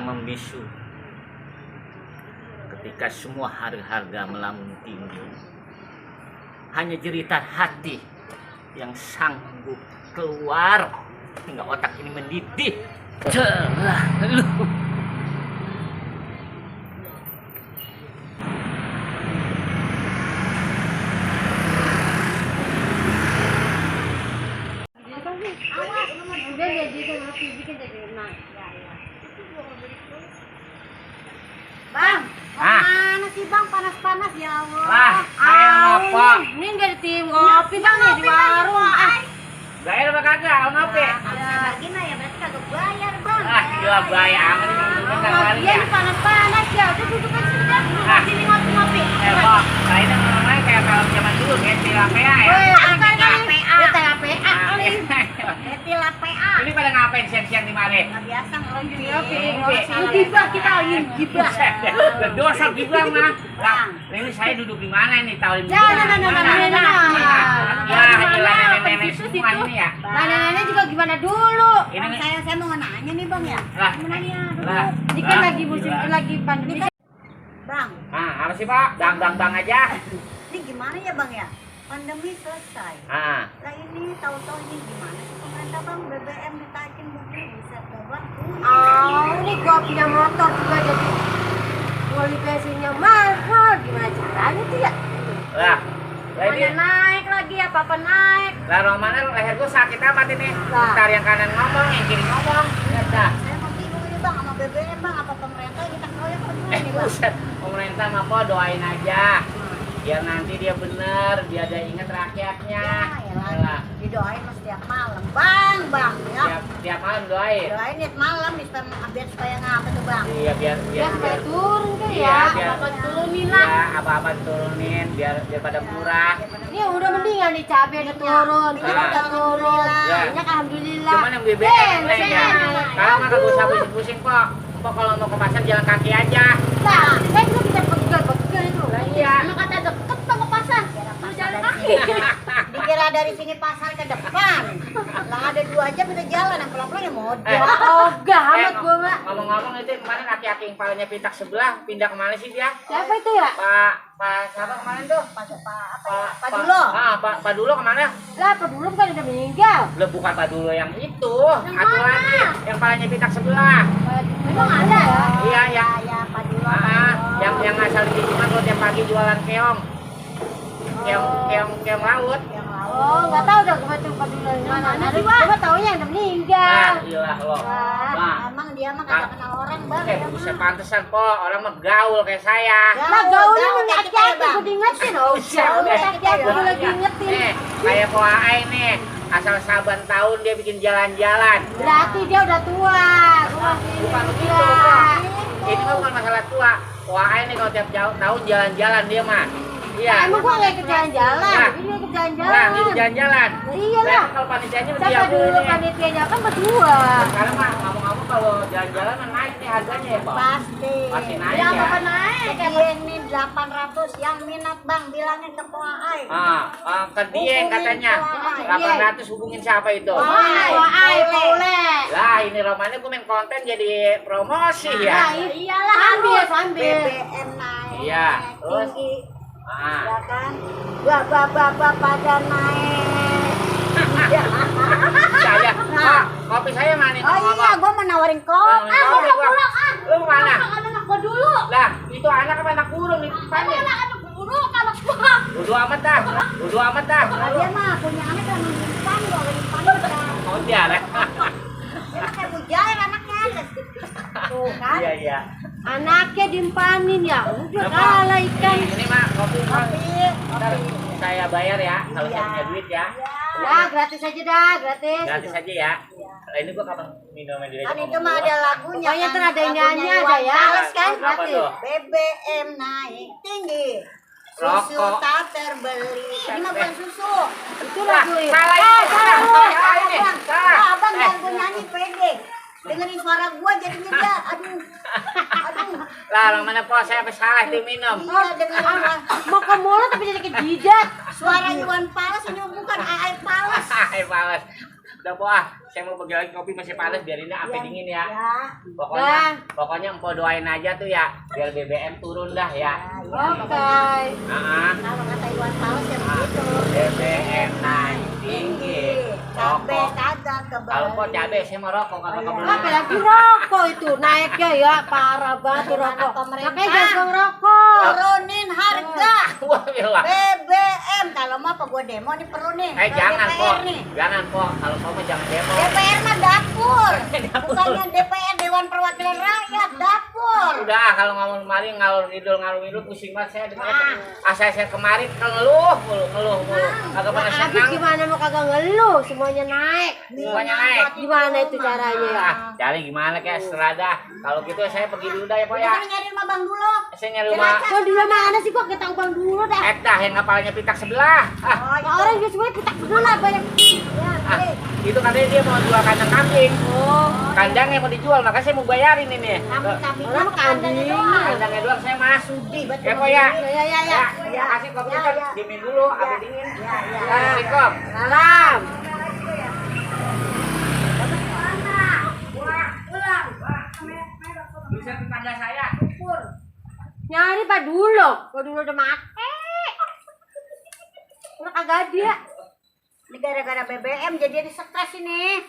membisu, ketika semua harga melambung tinggi, hanya jeritan hati yang sanggup keluar hingga otak ini mendidih. Celah lu. Bang, mana sih bang, panas-panas ya Allah. Saya ngapa? Ini nggak di tim ngopi bang nih di warung. Bayar apa kagak? Ngopi? Gimana ya, berarti kagak bayar bang. Gila bayar amat ini enggak balik Iya ya. ini panas-panas ya, udah duduk aja sudah. Sini ngopi-ngopi. Kok, ini ngomongnya kayak film zaman dulu kayak tilapia ya. Apa TLPA? TLPA. TLPA. Ini pada ngapain siang-siang di mari? Nggak biasa ngelonjong Gibah kita ingin gibah. Dosa gibah mah. Lah, ini saya duduk di mana nih? Tahu di mana? Ya, nenek-nenek semua ini ya. Nenek-nenek juga gimana dulu? Ini Saya mau nanya nih bang ya. Lah. Mau nanya. Lah. Ini kan lagi musim lagi pandemi. Bang, Apa sih, Pak? Bang aja. ini gimana ya bang ya? Pandemi selesai. Lah ini tahu-tahu ini gimana sih pemerintah bang, BBM ditaikin begini bisa bang. Ini gua punya motor juga jadi oli bensinnya mahal, gimana caranya tuh ya? Lah. Mana naik lagi apa naik? Lah, Romana leher gua sakit amat ini. Lah. Ntar yang kanan ngomong, yang kiri ngomong. Ya dah. Saya mau bingung ini bang sama BBM bang, apa pemerintah kita kroyok apa gimana nih bang? Buset, pemerintah mah po doain aja. Biar nanti dia bener, biar dia ingat rakyatnya. Ya Lah. didoain mas tiap malam, bang ya. Tiap malam doain. Doain tiap malam biar supaya ngapa tuh bang? Iya, biar Supaya turun kan Iya, ya, biar- apa turunin ya, lah. apa-apa turunin biar pada murah. Ini udah mendingan nih cabai udah turun, minyak udah turun, Ya. minyak alhamdulillah. Cuman yang BBM ya. Kalau nggak usah pusing-pusing kok. Kok kalau mau ke pasar jalan kaki aja. Nah, saya juga bisa pegel itu. Iya. Emang kata deket bang ke pasar, lu jalan kaki. Dikira dari sini pasar ke depan. Lah ada 2 jam udah jalan, yang pelan-pelan ya modal. Ogah amat gua mah. Ngomong-ngomong itu kemarin aki-aki yang palanya pitak sebelah pindah kemana sih dia? Siapa itu ya? Pak siapa kemarin tuh? Pak Dulo. Pak Dulo kemana? Lah, Pak Dulo kan udah meninggal. Lah bukan Pak Dulo yang itu, Yang satu mana? lagi yang palanya pitak sebelah. Emang ada ya? Iya ya. Ya, Pak Dulo. Yang asal di Cimang kalau tiap pagi jualan keong. Keong laut. Oh, nggak tahu dah gua tuh Pak Dulo yang mana. Gua taunya yang udah meninggal. Iyalah lo. Emang dia mah kagak kenal orang, Bang. Bisa pantesan po, orang mah gaul kayak saya. Lah, gaulnya hati-hati gua diingetin. Oh, hati-hati gua lagi ingetin. Nih, kayak po Aai nih, asal saban tahun dia bikin jalan-jalan. Berarti dia udah tua. Bukan begitu, Pak. Ini mah bukan masalah tua. Po Aai nih kalau tiap tahun jalan-jalan dia mah. Iya. Emang gua nggak ikut jalan-jalan. Nah. Ini ikut Nah, jalan-jalan. itu jalan-jalan. Iyalah. Kalau panitianya Siapa dia dulu nih. panitianya kan berdua. Sekarang mah ngomong-ngomong kalau jalan-jalan mah naik nih harganya ya, Pak. Pasti naik Yang ya. apa naik? Ini 800 yang minat Bang bilangin ke Po Aai. Ke Dieng katanya. 800 hubungin siapa itu? Aai boleh. Lah, ini Romanya gue main konten jadi promosi ya. Iyalah sambil BBM naik. Iya, terus? Tinggi. Ah. Ya kan? Bapak pada naik. Saya, Pak, kopi saya mana nih? Oh iya, gua mau nawarin kopi. Udah pulang. Lu mana? Anak gua dulu. Lah, itu anak apa anak burung di depannya? Anak buruk, anak gua. Bodo amat dah. Bodo amat dah. Dia mah punya anak yang di depan, gua di depan. Oh, dia lah. Dia kayak bujair anaknya. Tuh kan? Iya. Anaknya dimpanin ya. Udah kalah ikan. Ini mah kopi. Ntar Kopi. saya bayar ya kalau saya punya duit ya. Ya, gratis aja dah, gratis. Gratis aja ya. Lah ini gua kapan minumnya di Kan itu mah ada lagunya. Pokoknya kan? ntar ada iniannya Lagunya ada ya. Iwan Fals kan? Apa Gratis. tuh? BBM naik tinggi. Susu Rokok. tak terbeli. Ini mah bukan susu. Itu Lah, lagu ya. salah ini. Salah Salah ini. Bang. Salah. Abang yang gue nyanyi pede. dengerin suara gua jadinya dia. Aduh. Lah, namanya po saya salah itu minum. Iya, dengerin suara. Mau ke mulut tapi jadi kejidat. Suara Iwan Fals ini bukan Aai Fals. Hai, Fales. Udah po saya mau bagi lagi kopi masih panas biar ini sampai dingin ya. Pokoknya empok doain aja tuh ya biar BBM turun dah ya. Oke. Kalau kata Iwan Fals ya begitu. BBM naik tinggi. Cabe kagak ke Kalau po cabe saya mau rokok kagak kebeli. Apalagi rokok itu naiknya ya parah banget tuh rokok. Makanya jangan rokok. Turunin harga. Wah, bilang. BBM kalau mau apa gua demo nih perlu nih. Jangan po. DPR nih. Jangan po. Kalau po mah jangan demo. DPR mah dapur. Bukannya DPR Dewan Perwakilan Rakyat, dapur. Udah kalau ngomong kemarin ngalur ngidul pusing banget saya dengar. Saya kemarin ngeluh mulu. Kagak pernah Habis senang. gimana mau kagak ngeluh semuanya naik. Semuanya naik. Gimana itu caranya? Ah, cari gimana kayak serada. Kalau gitu saya pergi dulu dah ya po ya. Udah nyari rumah Bang dulu. Saya nyari rumah. Kau dulu mana sih kok kita ubang dulu dah. Dah yang kepalanya pitak sebelah. Nah, orang juga semuanya pitak sebelah banyak. Itu katanya dia mau jual kandang kambing. Oh, Kandangnya mau dijual, makanya saya mau bayarin ini. Kambing-kambingnya orang kambing. Kandangnya doang saya mas. Ya po ya. Ya, kasih kopinya diemin dulu, sampai dingin. Assalamualaikum. Salam. Bisa tetangga saya. Nyari Pak dulu. Kau dulu udah make. Udah kagak dia. Ini gara-gara BBM jadi stres ini.